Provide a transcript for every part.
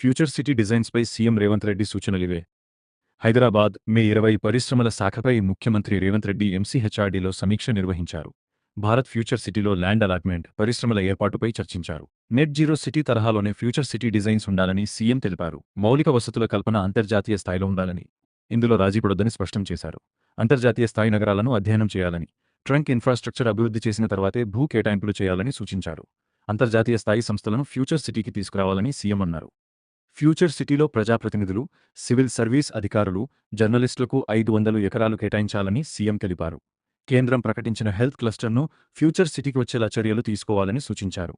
Future city డిజైన్స్పై CM Revanth Reddy సూచనలివే. Hyderabad May 20 పరిశ్రమల శాఖపై ముఖ్యమంత్రి రేవంత్ రెడ్డి ఎంసీహెచ్ఆర్డీలో సమీక్ష నిర్వహించారు. భారత్ ఫ్యూచర్ సిటీలో ల్యాండ్ అలాట్మెంట్, పరిశ్రమల ఏర్పాటుపై చర్చించారు. నెట్ జీరో సిటీ తరహాలోనే ఫ్యూచర్ సిటీ డిజైన్స్ ఉండాలని సీఎం తెలిపారు. మౌలిక వసతుల కల్పన అంతర్జాతీయ స్థాయిలో ఉండాలని, ఇందులో రాజీపడొద్దని స్పష్టం చేశారు. అంతర్జాతీయ స్థాయి నగరాలను అధ్యయనం చేయాలని, ట్రంక్ ఇన్ఫ్రాస్ట్రక్చర్ అభివృద్ధి చేసిన తర్వాతే భూ కేటాయింపులు చేయాలని సూచించారు. అంతర్జాతీయ స్థాయి సంస్థలను ఫ్యూచర్ సిటీకి తీసుకురావాలని సీఎం అన్నారు. ఫ్యూచర్ సిటీలో ప్రజాప్రతినిధులు, సివిల్ సర్వీస్ అధికారులు, జర్నలిస్టులకు 500 ఎకరాలు కేటాయించాలని సీఎం తెలిపారు. కేంద్రం ప్రకటించిన హెల్త్ క్లస్టర్ను ఫ్యూచర్ సిటీకి వచ్చేలా చర్యలు తీసుకోవాలని సూచించారు.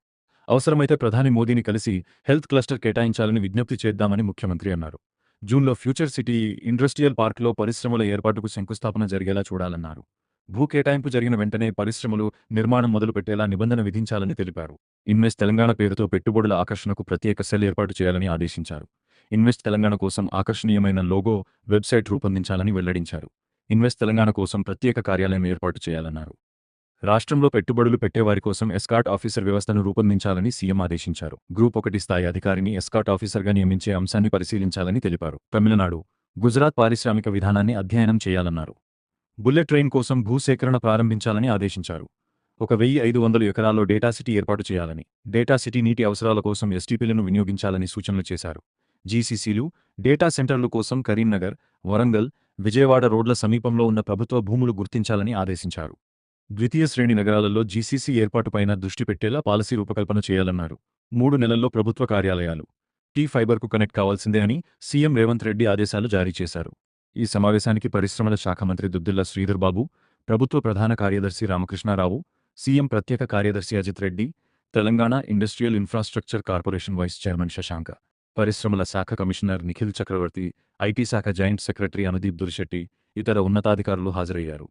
అవసరమైతే ప్రధాని మోదీని కలిసి హెల్త్ క్లస్టర్ కేటాయించాలని విజ్ఞప్తి చేద్దామని ముఖ్యమంత్రి అన్నారు. జూన్లో ఫ్యూచర్ సిటీ ఇండస్ట్రియల్ పార్క్లో పరిశ్రమల ఏర్పాటుకు శంకుస్థాపన జరిగేలా చూడాలన్నారు. భూ కేటాయింపు జరిగిన వెంటనే పరిశ్రమలు నిర్మాణం మొదలుపెట్టేలా నిబంధన విధించాలని తెలిపారు. ఇన్వెస్ట్ తెలంగాణ పేరుతో పెట్టుబడుల ఆకర్షణకు ప్రత్యేక సెల్ ఏర్పాటు చేయాలని ఆదేశించారు. ఇన్వెస్ట్ తెలంగాణ కోసం ఆకర్షణీయమైన లోగో, వెబ్సైట్ రూపొందించాలని వెల్లడించారు. ఇన్వెస్ట్ తెలంగాణ కోసం ప్రత్యేక కార్యాలయం ఏర్పాటు చేయాలన్నారు. రాష్ట్రంలో పెట్టుబడులు పెట్టేవారి కోసం ఎస్కాట్ ఆఫీసర్ వ్యవస్థను రూపొందించాలని సీఎం ఆదేశించారు. గ్రూప్ 1 స్థాయి అధికారిని ఎస్కాట్ ఆఫీసర్గా నియమించే అంశాన్ని పరిశీలించాలని తెలిపారు. తమిళనాడు, గుజరాత్ పారిశ్రామిక విధానాన్ని అధ్యయనం చేయాలన్నారు. బుల్లెట్ ట్రైన్ కోసం భూసేకరణ ప్రారంభించాలని ఆదేశించారు. 1500 ఎకరాల్లో డేటా సిటీ ఏర్పాటు చేయాలని, డేటా సిటీ నీటి అవసరాల కోసం ఎస్టీపీలను వినియోగించాలని సూచనలు చేశారు. జీసీసీలు, డేటా సెంటర్ల కోసం కరీంనగర్, వరంగల్, విజయవాడ రోడ్ల సమీపంలో ఉన్న ప్రభుత్వ భూములు గుర్తించాలని ఆదేశించారు. ద్వితీయ శ్రేణి నగరాలలో జీసీసీ ఏర్పాటుపైన దృష్టి పెట్టేలా పాలసీ రూపకల్పన చేయాలన్నారు. 3 నెలల్లో ప్రభుత్వ కార్యాలయాలు ఫైబర్కు కనెక్ట్ కావాల్సిందే అని సీఎం రేవంత్ రెడ్డి ఆదేశాలు జారీ చేశారు. ఈ సమావేశానికి పరిశ్రమల శాఖ మంత్రి దుద్దిళ్ల శ్రీధర్ బాబు, ప్రభుత్వ ప్రధాన కార్యదర్శి రామకృష్ణారావు, సీఎం ప్రత్యేక కార్యదర్శి Ajit Reddy, Telangana industrial infrastructure corporation vice chairman Shashank, పరిశ్రమల శాఖ కమిషనర్ నిఖిల్ చక్రవర్తి, ఐటీ శాఖ జాయింట్ సెక్రటరీ అనుదీప్ దురిశెట్టి, ఇతర ఉన్నతాధికారులు హాజరయ్యారు.